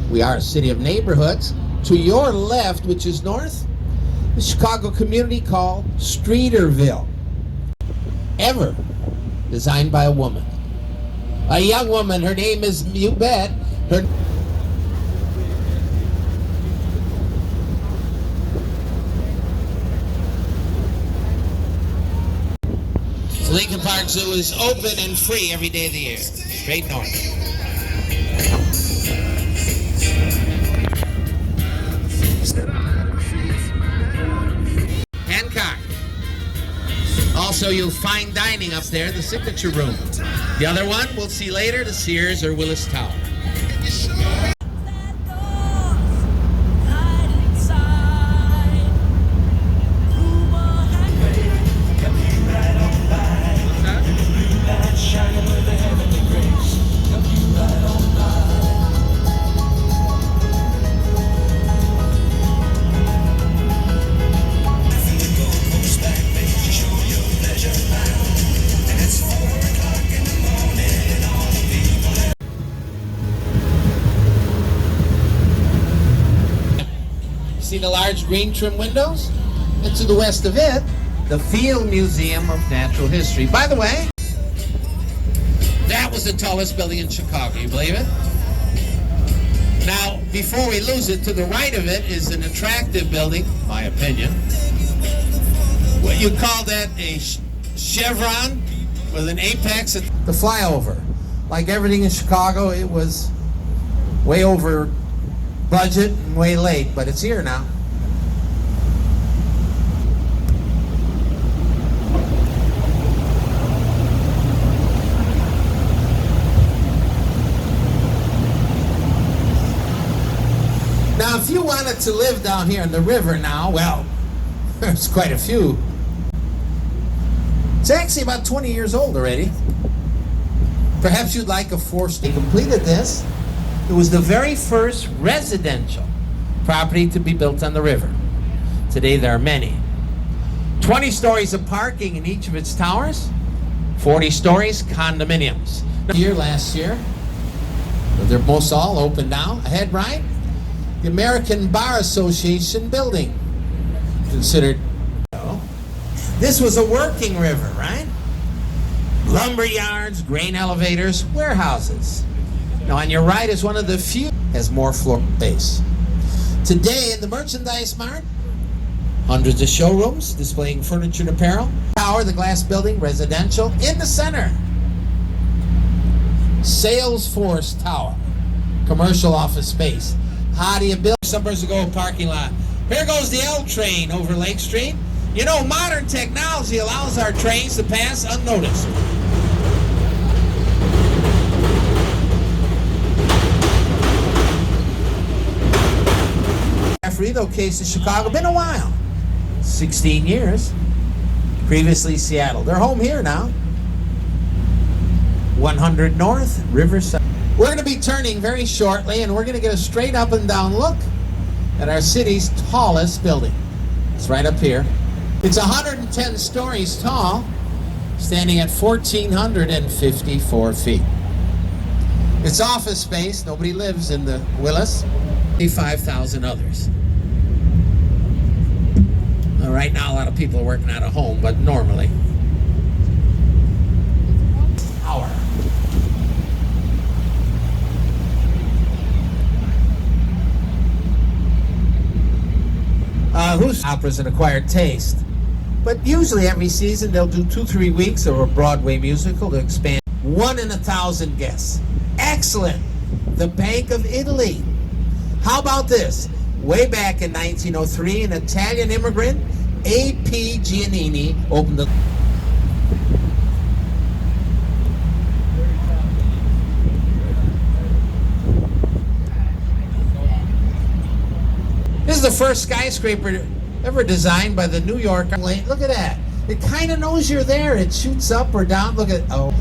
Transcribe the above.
We are a city of neighborhoods. To your left, which is north, the Chicago community called Streeterville. Ever designed by a woman. A young woman, her name is, you bet, Lincoln Park Zoo is open and free every day of the year. Straight north. Hancock. Also, you'll find dining up there, the signature room. The other one we'll see later, the Sears or Willis Tower. See the large green trim windows? And to the west of it, the Field Museum of Natural History. By the way, that was the tallest building in Chicago, you believe it? Now, before we lose it, to the right of it is an attractive building, my opinion. What you call that a chevron with an apex. The flyover. Like everything in Chicago, it was way over budget and way late, but it's here now. Now, if you wanted to live down here in the river now, well, there's quite a few. It's actually about 20 years old already. Perhaps you'd like a four-story. They completed this. It was the very first residential property to be built on the river. Today there are many. 20 stories of parking in each of its towers, 40 stories condominiums. Last year, they're most all open now. Ahead right, the American Bar Association building. Considered, this was a working river, right? Lumber yards, grain elevators, warehouses. Now on your right is one of the few has more floor space. Today in the Merchandise Mart, hundreds of showrooms displaying furniture and apparel. Tower, the glass building, residential. In the center, Salesforce Tower, commercial office space. How do you build? Suburbs ago parking lot. Here goes the L train over Lake Street. You know, modern technology allows our trains to pass unnoticed. Relocates to Chicago, been a while, 16 years. Previously Seattle. They're home here now. 100 North, Riverside. We're going to be turning very shortly, and we're going to get a straight up and down look at our city's tallest building. It's right up here. It's 110 stories tall, standing at 1,454 feet. It's office space. Nobody lives in the Willis. 5,000 others. Right now, a lot of people are working out of home, but normally. Tower. Whose opera's an acquired taste. But usually every season they'll do 2-3 weeks of a Broadway musical to expand. 1 in 1,000 guests. Excellent. The Bank of Italy. How about this? Way back in 1903, an Italian immigrant, A.P. Giannini, opened the... This is the first skyscraper ever designed by the New York... Look at that. It kind of knows you're there. It shoots up or down. Look at... Oh.